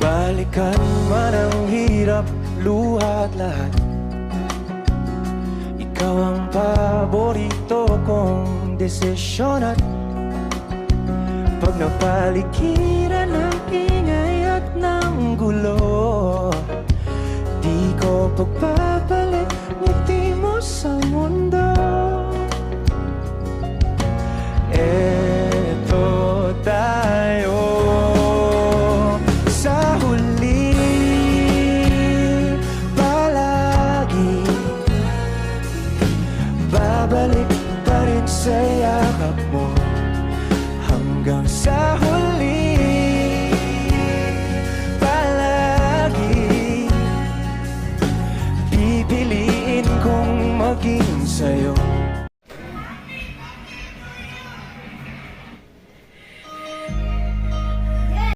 Balikan man ang hirap, luha at lahat, ikaw ang paborito kong desisyon. At pag napaligiran ng ingay at ng gulo, di ko pagpapalit ngiti mo sa mundo.